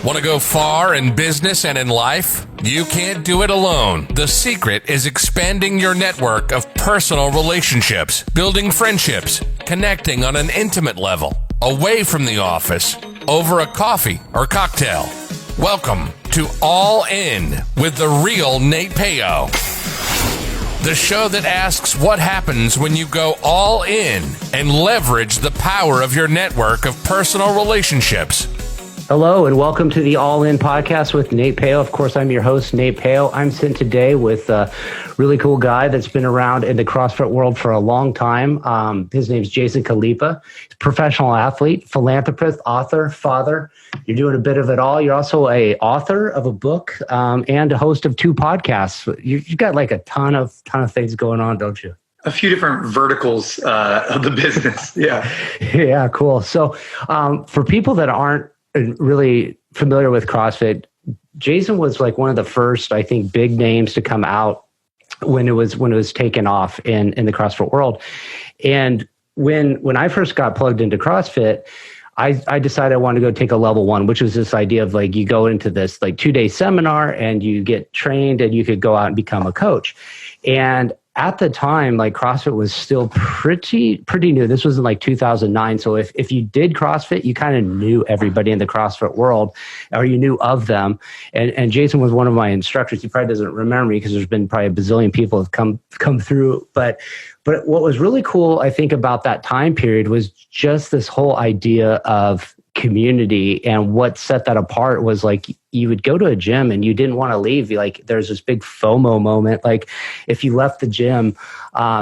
Want to go far in business and in life? You can't do it alone. The secret is expanding your network of personal relationships, building friendships, connecting on an intimate level, away from the office, over a coffee or cocktail. Welcome to All In with the real Nate Payo. The show that asks what happens when you go all in and leverage the power of your network of personal relationships. Hello, and welcome to the All In podcast with Nate Payo. Of course, I'm your host, Nate Payo. I'm sitting today with a really cool guy that's been around in the CrossFit world for a long time. His name's Jason Khalipa. He's a professional athlete, philanthropist, author, father. You're doing a bit of it all. You're also a author of a book and a host of 2 podcasts. You've got like a ton of things going on, don't you? A few different verticals of the business. Yeah. Yeah, cool. So for people that aren't really familiar with CrossFit, Jason was like one of the first, I think, big names to come out when it was taken off in the CrossFit world. And when I first got plugged into CrossFit, I decided I wanted to go take a level 1, which was this idea of like you go into this like 2-day seminar and you get trained and you could go out and become a coach. And at the time, like CrossFit was still pretty new. This was in like 2009. So if you did CrossFit, you kind of knew everybody in the CrossFit world, or you knew of them. And Jason was one of my instructors. He probably doesn't remember me because there's been probably a bazillion people have come through. But what was really cool, I think, about that time period was just this whole idea of community. And what set that apart was like you would go to a gym and you didn't want to leave. Like there's this big FOMO moment. Like if you left the gym,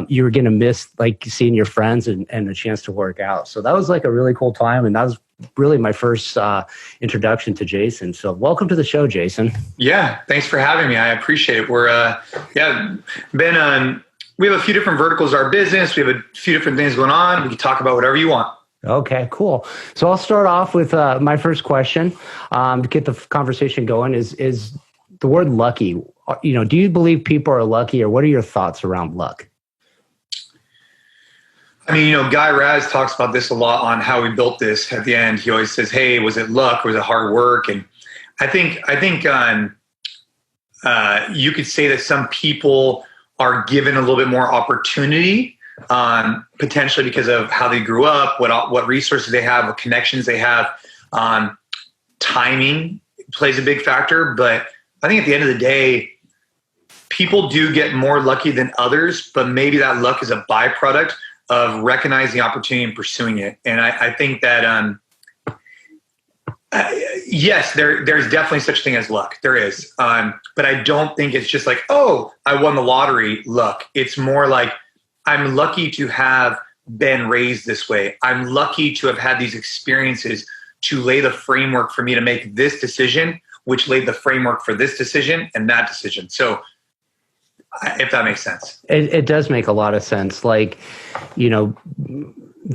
you were going to miss like seeing your friends and a chance to work out. So that was like a really cool time. And that was really my first introduction to Jason. So welcome to the show, Jason. Yeah. Thanks for having me. I appreciate it. We're, we have a few different verticals of our business. We have a few different things going on. We can talk about whatever you want. Okay, cool. So I'll start off with my first question to get the conversation going is the word lucky. You know, do you believe people are lucky, or what are your thoughts around luck? I mean, Guy Raz talks about this a lot on how we built this. At the end, he always says, hey, was it luck or was it hard work? And I think you could say that some people are given a little bit more opportunity, potentially because of how they grew up, what resources they have, what connections they have. Timing plays a big factor, but I think at the end of the day, people do get more lucky than others, but maybe that luck is a byproduct of recognizing the opportunity and pursuing it. And I think that, yes, there's definitely such a thing as luck. There is. But I don't think it's just like, oh, I won the lottery luck. It's more like, I'm lucky to have been raised this way. I'm lucky to have had these experiences to lay the framework for me to make this decision, which laid the framework for this decision and that decision. So if that makes sense. It does make a lot of sense. Like, the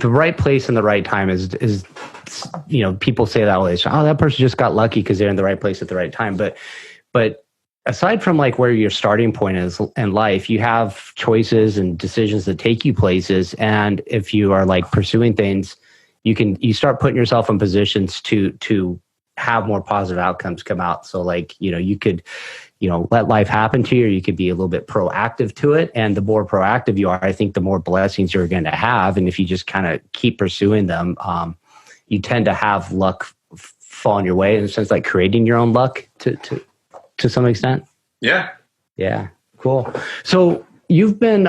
right place and the right time is people say that always, oh, that person just got lucky because they're in the right place at the right time. But aside from like where your starting point is in life, you have choices and decisions that take you places. And if you are like pursuing things, you start putting yourself in positions to have more positive outcomes come out. So like, you could, let life happen to you, or you could be a little bit proactive to it. And the more proactive you are, I think the more blessings you're going to have. And if you just kind of keep pursuing them, you tend to have luck fall in your way, in a sense, like creating your own luck to some extent. Yeah. Yeah. Cool. So you've been,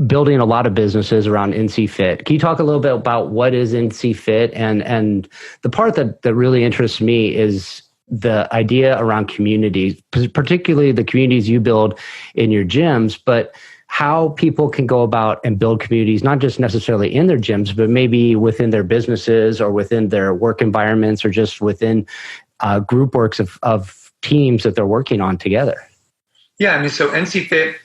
building a lot of businesses around NC Fit. Can you talk a little bit about what is NC Fit? And the part that really interests me is the idea around communities, particularly the communities you build in your gyms, but how people can go about and build communities, not just necessarily in their gyms, but maybe within their businesses or within their work environments, or just within group works of teams that they're working on together. Yeah, I mean, so NC Fit,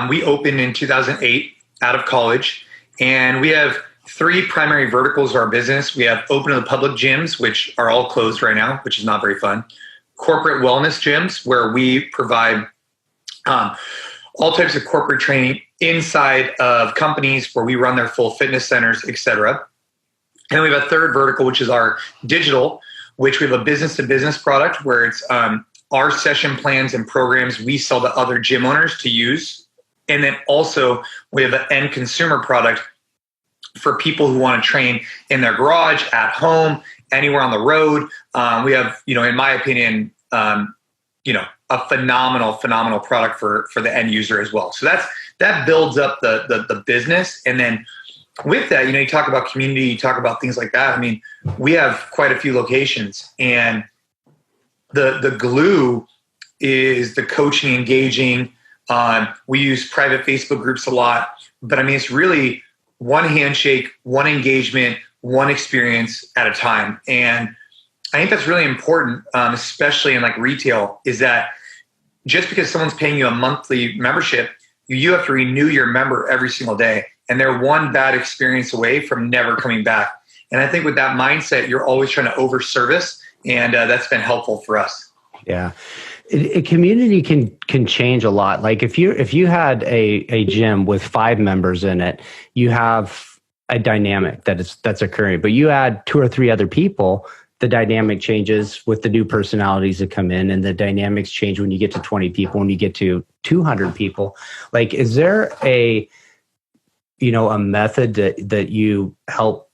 we opened in 2008 out of college, and we have 3 primary verticals of our business. We have open to the public gyms, which are all closed right now, which is not very fun. Corporate wellness gyms, where we provide all types of corporate training inside of companies where we run their full fitness centers, et cetera. And then we have a third vertical, which is our digital, which we have a business to business product where it's our session plans and programs we sell to other gym owners to use. And then also we have an end consumer product for people who want to train in their garage, at home, anywhere on the road. We have, in my opinion, a phenomenal product for the end user as well. So that builds up the business. And then with that, you talk about community, you talk about things like that. I mean, we have quite a few locations, and the glue is the coaching, engaging. We use private Facebook groups a lot, but I mean, it's really one handshake, one engagement, one experience at a time. And I think that's really important, especially in like retail, is that just because someone's paying you a monthly membership, you have to renew your member every single day. And they're one bad experience away from never coming back. And I think with that mindset, you're always trying to over-service, and that's been helpful for us. Yeah. A community can change a lot. Like if you had a gym with 5 members in it, you have a dynamic that's occurring. But you add 2 or 3 other people, the dynamic changes with the new personalities that come in, and the dynamics change when you get to 20 people, when you get to 200 people. Like, is there a method that you help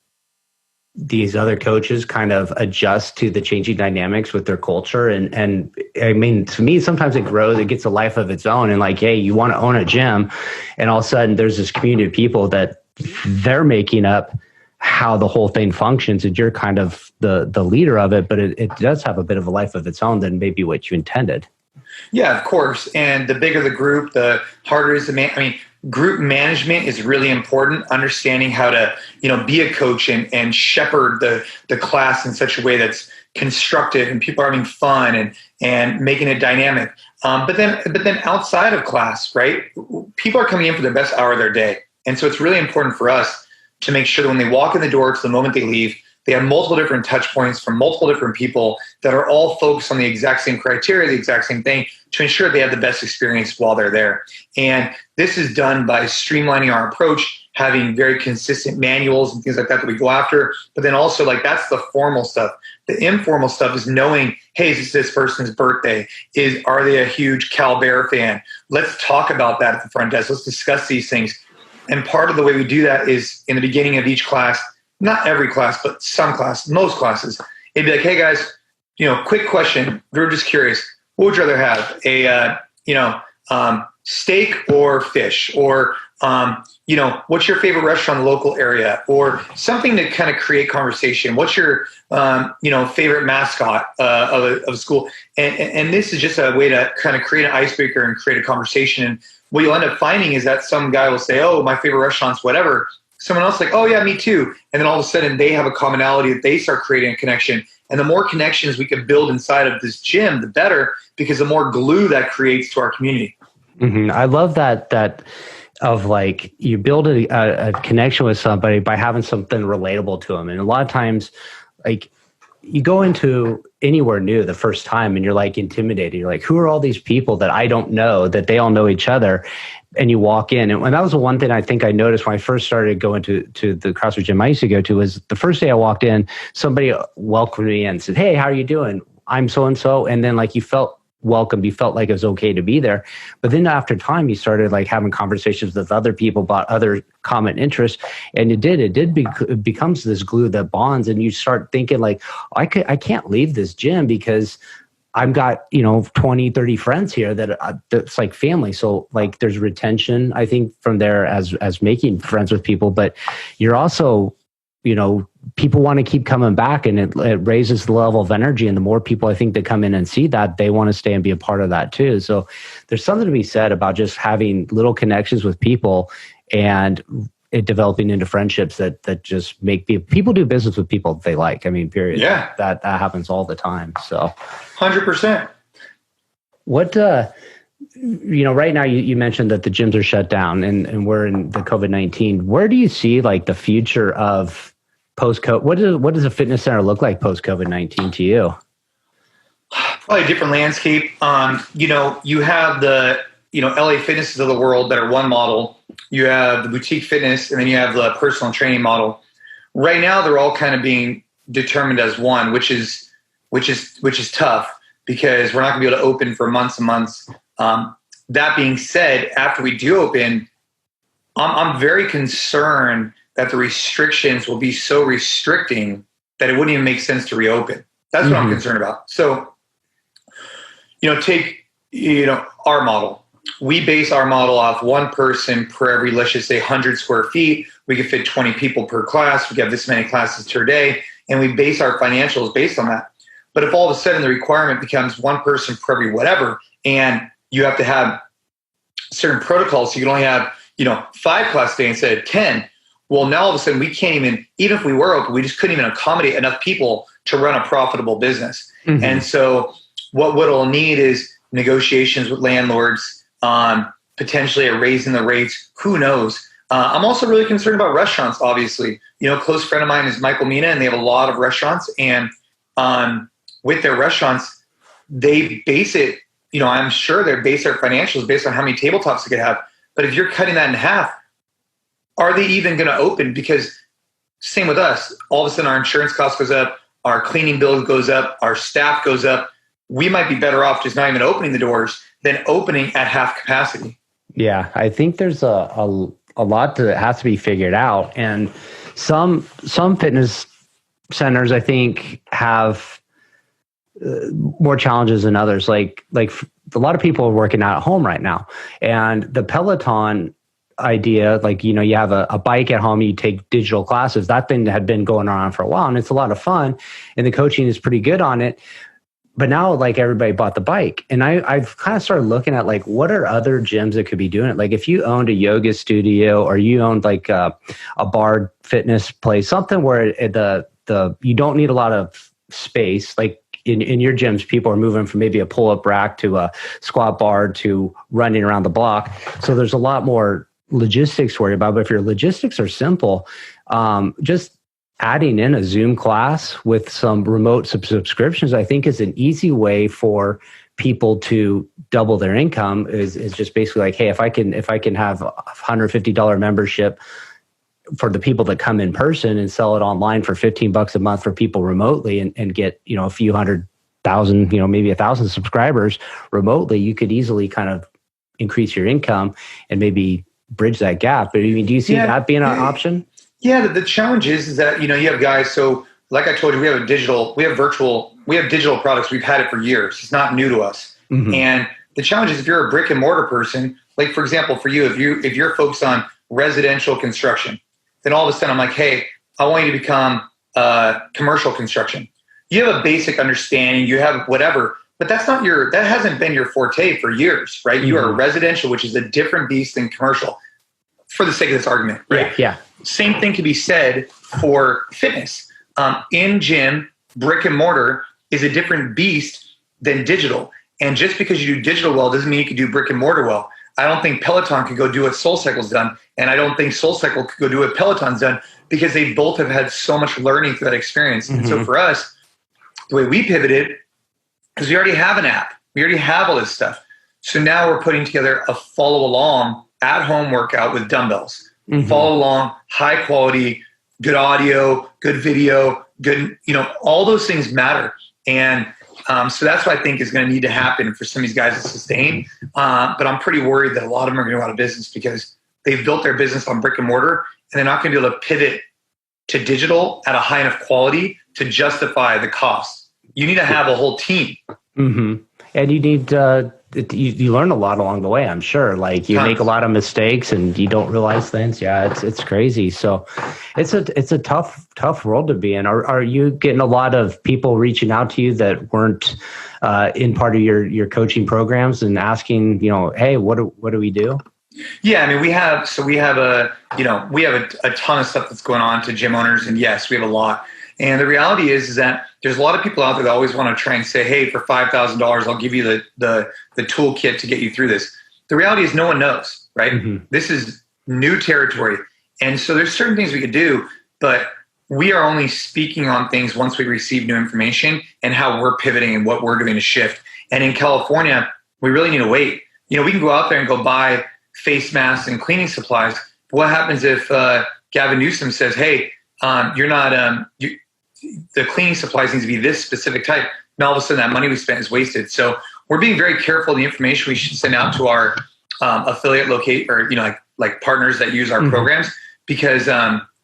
these other coaches kind of adjust to the changing dynamics with their culture? And I mean, to me, sometimes it grows, it gets a life of its own. And like, hey, you want to own a gym, and all of a sudden there's this community of people that they're making up how the whole thing functions, and you're kind of the leader of it, but it does have a bit of a life of its own than maybe what you intended. Yeah, of course. And the bigger the group, the harder it is to manage. I mean, group management is really important. Understanding how to, be a coach and shepherd the class in such a way that's constructive and people are having fun and making it dynamic. But then outside of class, right? People are coming in for the best hour of their day. And so it's really important for us to make sure that when they walk in the door to the moment they leave, they have multiple different touch points from multiple different people that are all focused on the exact same criteria, the exact same thing, to ensure they have the best experience while they're there. And this is done by streamlining our approach, having very consistent manuals and things like that we go after. But then also, like, that's the formal stuff. The informal stuff is knowing, hey, is this person's birthday? Are they a huge Cal Bear fan? Let's talk about that at the front desk. Let's discuss these things. And part of the way we do that is in the beginning of each class, not every class, but most classes, it'd be like, hey guys, quick question. We're just curious. What would you rather have? A steak or fish? Or, what's your favorite restaurant in the local area? Or something to kind of create conversation. What's your, favorite mascot of a school? And this is just a way to kind of create an icebreaker and create a conversation. And what you'll end up finding is that some guy will say, oh, my favorite restaurant's whatever. Someone else like, oh yeah, me too. And then all of a sudden they have a commonality that they start creating a connection. And the more connections we can build inside of this gym, the better, because the more glue that creates to our community. Mm-hmm. I love that of like, you build a connection with somebody by having something relatable to them. And a lot of times, like, you go into anywhere new the first time and you're like intimidated. You're like, who are all these people that I don't know, that they all know each other? And you walk in. And that was the one thing I think I noticed when I first started going to the CrossFit gym I used to go to, was the first day I walked in, somebody welcomed me and said, hey, how are you doing? I'm so-and-so. And then like, you felt welcome. You felt like it was okay to be there. But then after time, you started like having conversations with other people about other common interests. And it becomes this glue that bonds. And you start thinking like, I can't leave this gym because I've got, 20, 30 friends here that's like family. So like there's retention, I think, from there as making friends with people, but you're also, people want to keep coming back, and it raises the level of energy. And the more people I think that come in and see that, they want to stay and be a part of that too. So there's something to be said about just having little connections with people and it developing into friendships that just make people do business with people they like. I mean, period. Yeah. That happens all the time. So 100%. What, right now you mentioned that the gyms are shut down and we're in the COVID-19. Where do you see like the future of post-COVID? What does a fitness center look like post-COVID-19 to you? Probably a different landscape. You have the, LA Fitnesses of the world that are one model. You have the boutique fitness, and then you have the personal training model. Right now, they're all kind of being determined as one, which is which is tough because we're not going to be able to open for months and months. That being said, after we do open, I'm very concerned that the restrictions will be so restricting that it wouldn't even make sense to reopen. That's what I'm concerned about. So, take, our model. We base our model off one person per every, let's just say 100 square feet. We can fit 20 people per class. We have this many classes per day, and we base our financials based on that. But if all of a sudden the requirement becomes one person per every whatever, and you have to have certain protocols, so you can only have, 5 class days instead of 10. Well, now all of a sudden we can't even if we were open, we just couldn't even accommodate enough people to run a profitable business. And so what we'll need is negotiations with landlords, potentially raising the rates. Who knows? I'm also really concerned about restaurants, obviously. A close friend of mine is Michael Mina, and they have a lot of restaurants. And with their restaurants, they base it, I'm sure they base their financials based on how many tabletops they could have. But if you're cutting that in half, are they even going to open? Because same with us. All of a sudden, our insurance cost goes up, our cleaning bill goes up, our staff goes up. We might be better off just not even opening the doors than opening at half capacity. Yeah, I think there's a lot that has to be figured out, and some fitness centers I think have more challenges than others. Like a lot of people are working out at home right now, and the Peloton idea, you have a bike at home, you take digital classes. That thing had been going on for a while, and it's a lot of fun, and the coaching is pretty good on it. But now, everybody bought the bike, and I've kind of started looking at what are other gyms that could be doing it. If you owned a yoga studio, or you owned a bar fitness place, something where you don't need a lot of space. In your gyms, people are moving from maybe a pull-up rack to a squat bar to running around the block. So there's a lot more logistics to worry about. But if your logistics are simple, just adding in a Zoom class with some remote subscriptions, I think, is an easy way for people to double their income. Is just basically hey, if I can have $150 membership for the people that come in person and sell it online for $15 a month for people remotely, and get a few 100,000, maybe 1,000 subscribers remotely, you could easily kind of increase your income and maybe bridge that gap. But do you see that being an option? Yeah, the challenge is that, you have guys. So like I told you, we have digital products. We've had it for years. It's not new to us. And the challenge is if you're a brick and mortar person, for example, for you, if you're focused on residential construction, then all of a sudden I'm hey, I want you to become commercial construction. You have a basic understanding, you have whatever, but that hasn't been your forte for years, right? You are residential, which is a different beast than commercial, for the sake of this argument, right? Yeah. Same thing can be said for fitness. In gym, brick and mortar is a different beast than digital. And just because you do digital well doesn't mean you can do brick and mortar well. I don't think Peloton could go do what SoulCycle's done, and I don't think SoulCycle could go do what Peloton's done, because they both have had so much learning through that experience. And so for us, the way we pivoted is we already have an app. We already have all this stuff. So now we're putting together a follow-along at-home workout with dumbbells. Follow along, high quality, good audio, good video, good, all those things matter. And so that's what I think is going to need to happen for some of these guys to sustain. But I'm pretty worried that a lot of them are going to go out of business because they've built their business on brick and mortar, and they're not going to be able to pivot to digital at a high enough quality to justify the cost. You need to have a whole team. And you need you learn a lot along the way, I'm sure. You make a lot of mistakes and you don't realize things. Yeah, it's crazy. So it's a tough world to be in. Are you getting a lot of people reaching out to you that weren't in part of your coaching programs and asking, hey, what do we do? Yeah, we have a ton of stuff that's going on to gym owners, and yes, we have a lot. And the reality is that there's a lot of people out there that always want to try and say, hey, for $5,000, I'll give you the toolkit to get you through this. The reality is no one knows, right? This is new territory. And so there's certain things we could do, but we are only speaking on things once we receive new information and how we're pivoting and what we're doing to shift. And in California, we really need to wait. We can go out there and go buy face masks and cleaning supplies. What happens if Gavin Newsom says, hey, you're not the cleaning supplies need to be this specific type. And all of a sudden that money we spent is wasted. So we're being very careful of the information we should send out to our affiliate or, like partners that use our programs, because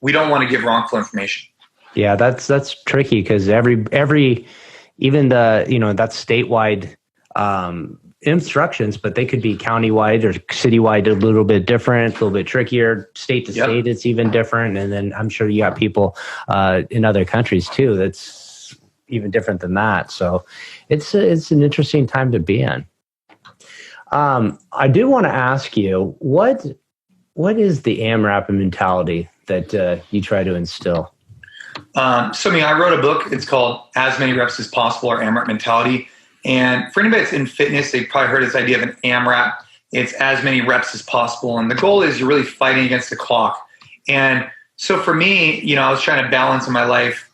we don't want to give wrongful information. Yeah, that's tricky because every even that's statewide instructions, but they could be countywide or citywide, a little bit different, a little bit trickier. State to state, it's even different. And then I'm sure you got people in other countries too that's even different than that. So it's an interesting time to be in. I do want to ask you, what is the AMRAP mentality that you try to instill? I wrote a book. It's called As Many Reps as Possible, or AMRAP Mentality. And for anybody that's in fitness, they've probably heard this idea of an AMRAP. It's as many reps as possible. And the goal is you're really fighting against the clock. And so for me, I was trying to balance in my life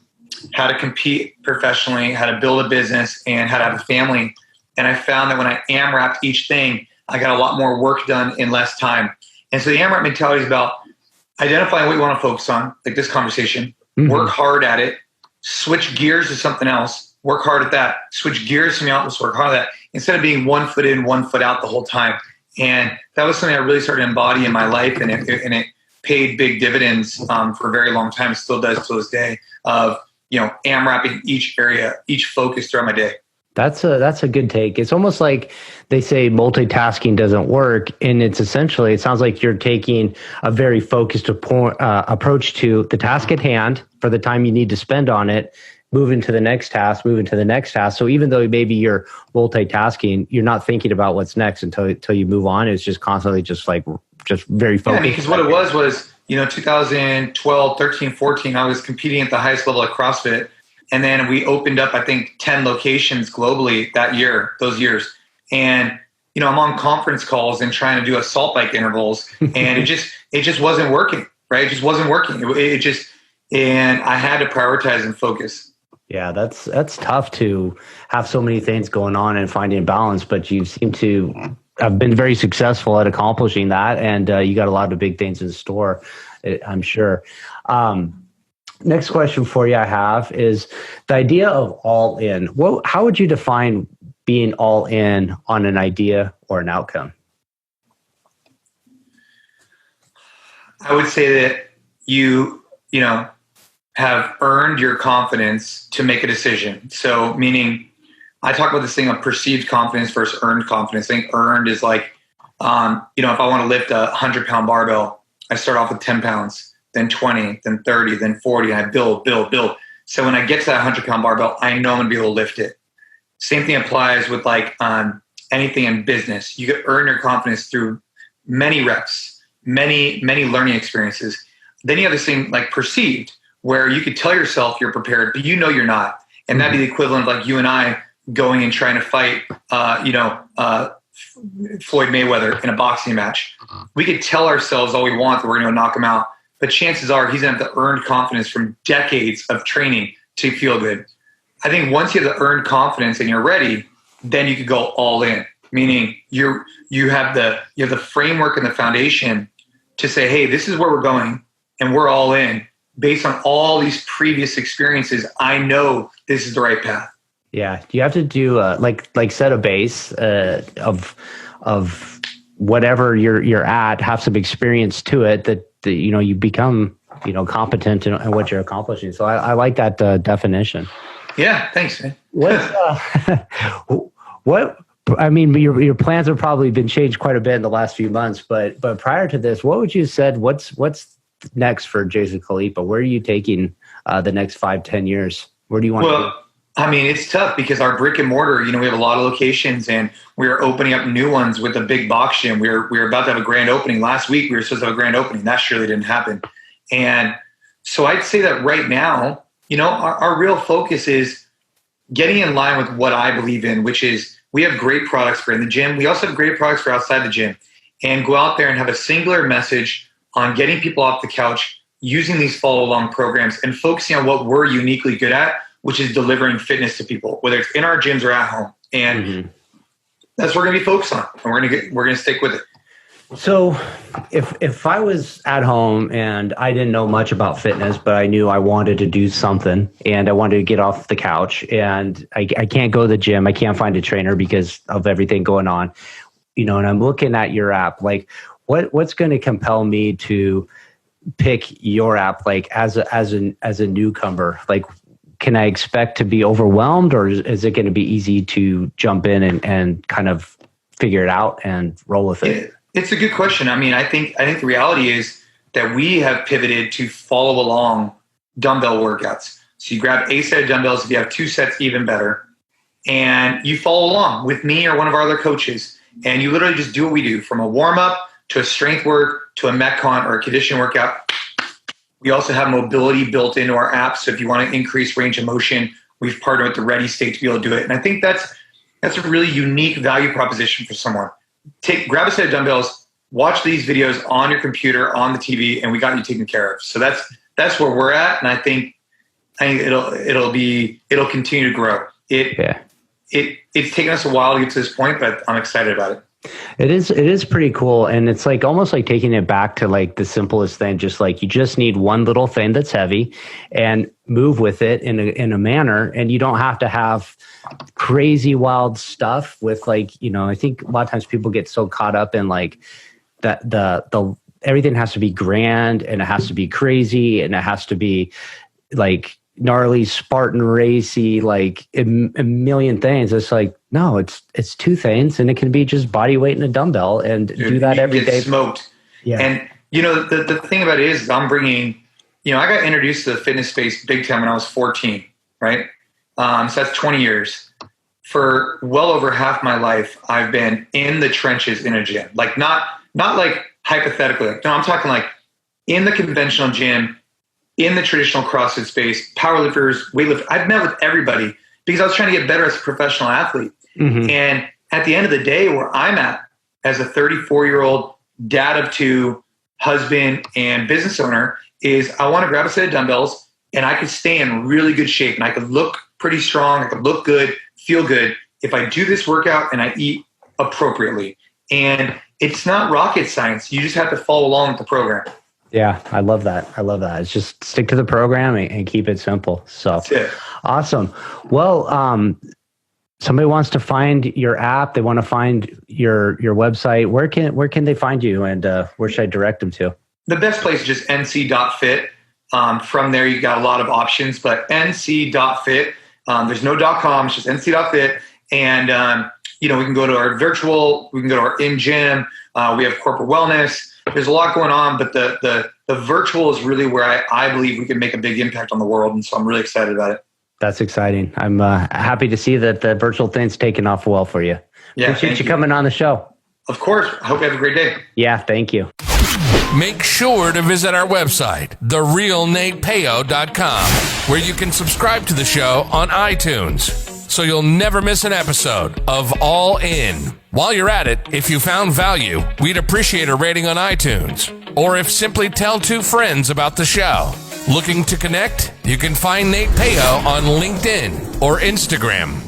how to compete professionally, how to build a business, and how to have a family. And I found that when I AMRAPed each thing, I got a lot more work done in less time. And so the AMRAP mentality is about identifying what you want to focus on, like this conversation, work hard at it, switch gears to something else, work hard at that, switch gears to something else, work hard at that, instead of being 1 foot in, 1 foot out the whole time. And that was something I really started to embody in my life, and it paid big dividends for a very long time. It still does to this day, of AMRAPing each area, each focus throughout my day. That's a good take. It's almost like they say multitasking doesn't work, and it's essentially, it sounds like you're taking a very focused approach to the task at hand for the time you need to spend on it, moving to the next task. So even though maybe you're multitasking, you're not thinking about what's next until you move on. It's just constantly just very focused. Yeah, because what it was 2012, 13, 14, I was competing at the highest level at CrossFit. And then we opened up, I think, 10 locations globally those years. And, I'm on conference calls and trying to do assault bike intervals, and it just wasn't working, right? It just wasn't working. And I had to prioritize and focus. Yeah, that's tough to have so many things going on and finding balance, but you seem to have been very successful at accomplishing that. And you got a lot of big things in store, I'm sure. Next question for you I have is the idea of all in. How would you define being all in on an idea or an outcome? I would say that you have earned your confidence to make a decision. So meaning, I talk about this thing of perceived confidence versus earned confidence. I think earned is like, if I want to lift a 100-pound barbell, I start off with 10 pounds. Then 20, then 30, then 40, and I build. So when I get to that 100-pound barbell, I know I'm going to be able to lift it. Same thing applies with anything in business. You can earn your confidence through many reps, many learning experiences. Then you have this thing like perceived, where you could tell yourself you're prepared, but you're not. And that'd be the equivalent of like you and I going and trying to fight, Floyd Mayweather in a boxing match. We could tell ourselves all we want that we're going to knock him out. But chances are he's going to have the earned confidence from decades of training to feel good. I think once you have the earned confidence and you're ready, then you could go all in. Meaning you have the framework and the foundation to say, hey, this is where we're going, and we're all in based on all these previous experiences. I know this is the right path. Yeah, you have to do like set a base of whatever you're at, have some experience to it that you become competent in what you're accomplishing. So I like that definition. Yeah, thanks, man. Your plans have probably been changed quite a bit in the last few months, but prior to this, what would you said? What's next for Jason Khalipa? Where are you taking the next 5-10 years? Where do you want to be? It's tough because our brick and mortar, we have a lot of locations, and we're opening up new ones with a big box gym. We're about to have a grand opening. Last week we were supposed to have a grand opening. That surely didn't happen. And so I'd say that right now, our real focus is getting in line with what I believe in, which is we have great products for in the gym. We also have great products for outside the gym, and go out there and have a singular message on getting people off the couch, using these follow along programs, and focusing on what we're uniquely good at, which is delivering fitness to people, whether it's in our gyms or at home. And that's what we're going to be focused on, and we're going to stick with it. So if I was at home and I didn't know much about fitness, but I knew I wanted to do something and I wanted to get off the couch and I can't go to the gym, I can't find a trainer because of everything going on, and I'm looking at your app, like what's going to compel me to pick your app, like as a newcomer? Like, can I expect to be overwhelmed, or is it going to be easy to jump in and kind of figure it out and roll with it? It's a good question. I mean, I think the reality is that we have pivoted to follow along dumbbell workouts. So you grab a set of dumbbells. If you have 2 sets, even better. And you follow along with me or one of our other coaches. And you literally just do what we do, from a warm-up to a strength work to a Metcon or a conditioning workout. We also have mobility built into our app. So if you want to increase range of motion, we've partnered with the Ready State to be able to do it. And I think that's a really unique value proposition for someone. Grab a set of dumbbells, watch these videos on your computer, on the TV, and we got you taken care of. So that's where we're at, and I think it'll continue to grow. It's taken us a while to get to this point, but I'm excited about it. It is pretty cool, and it's like almost like taking it back to like the simplest thing. Just like you just need one little thing that's heavy, and move with it in a manner, and you don't have to have crazy wild stuff with like, I think a lot of times people get so caught up in like that the everything has to be grand and it has to be crazy and it has to be like gnarly Spartan racy, like a million things. It's like, no, it's 2 things, and it can be just body weight and a dumbbell, and do that every day. Smoked. Yeah. And the thing about it is I'm bringing, I got introduced to the fitness space big time when I was 14, right? So that's 20 years. For well over half my life, I've been in the trenches in a gym. Like not like hypothetically. Like, no, I'm talking like in the conventional gym, in the traditional CrossFit space, powerlifters, weightlifters. I've met with everybody because I was trying to get better as a professional athlete. Mm-hmm. And at the end of the day, where I'm at as a 34-year-old dad of 2, husband and business owner, is I want to grab a set of dumbbells and I could stay in really good shape and I could look pretty strong. I could look good, feel good if I do this workout and I eat appropriately. And it's not rocket science. You just have to follow along with the program. Yeah, I love that. It's just stick to the program and keep it simple. So that's it. Awesome. Well, somebody wants to find your app. They want to find your website. Where can they find you, and where should I direct them to? The best place is just nc.fit. From there, you got a lot of options, but nc.fit. There's no .com. It's just nc.fit. And, we can go to our virtual. We can go to our in-gym. We have corporate wellness. There's a lot going on, but the virtual is really where I believe we can make a big impact on the world. And so I'm really excited about it. That's exciting. I'm happy to see that the virtual thing's taken off well for you. Yeah, appreciate you coming on the show. Of course. I hope you have a great day. Yeah, thank you. Make sure to visit our website, therealnatepeo.com, where you can subscribe to the show on iTunes, so you'll never miss an episode of All In. While you're at it, if you found value, we'd appreciate a rating on iTunes, or if simply tell 2 friends about the show. Looking to connect? You can find Nate Peo on LinkedIn or Instagram.